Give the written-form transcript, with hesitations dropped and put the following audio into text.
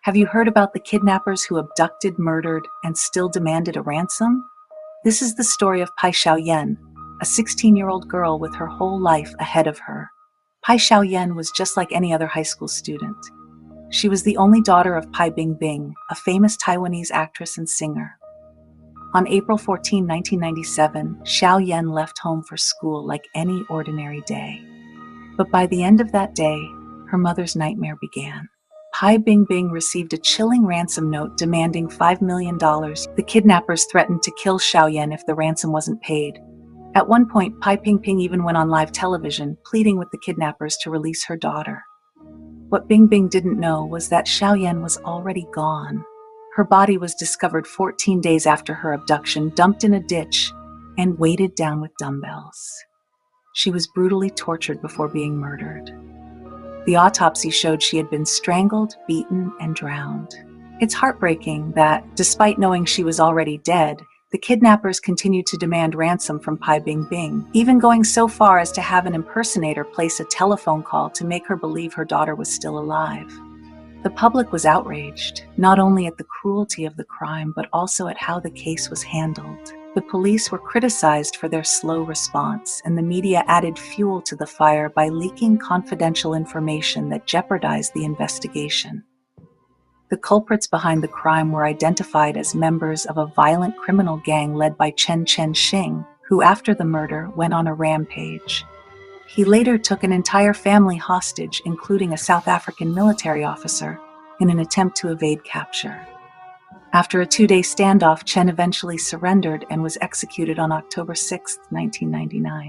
Have you heard about the kidnappers who abducted, murdered, and still demanded a ransom? This is the story of Hsiao-yen, a 16-year-old girl with her whole life ahead of her. Hsiao-yen was just like any other high school student. She was the only daughter of Pai Bingbing, a famous Taiwanese actress and singer. On April 14, 1997, Hsiao-yen left home for school like any ordinary day. But by the end of that day, her mother's nightmare began. Pai Bingbing received a chilling ransom note demanding $5 million. The kidnappers threatened to kill Hsiao-yen if the ransom wasn't paid. At one point, Pai Bingbing even went on live television, pleading with the kidnappers to release her daughter. What Bingbing didn't know was that Hsiao-yen was already gone. Her body was discovered 14 days after her abduction, dumped in a ditch, and weighted down with dumbbells. She was brutally tortured before being murdered. The autopsy showed she had been strangled, beaten, and drowned. It's heartbreaking that, despite knowing she was already dead, the kidnappers continued to demand ransom from Pai Bingbing, even going so far as to have an impersonator place a telephone call to make her believe her daughter was still alive. The public was outraged, not only at the cruelty of the crime, but also at how the case was handled. The police were criticized for their slow response, and the media added fuel to the fire by leaking confidential information that jeopardized the investigation. The culprits behind the crime were identified as members of a violent criminal gang led by Chen Shing, who after the murder went on a rampage. He later took an entire family hostage, including a South African military officer, in an attempt to evade capture. After a 2-day standoff, Chen eventually surrendered and was executed on October 6, 1999.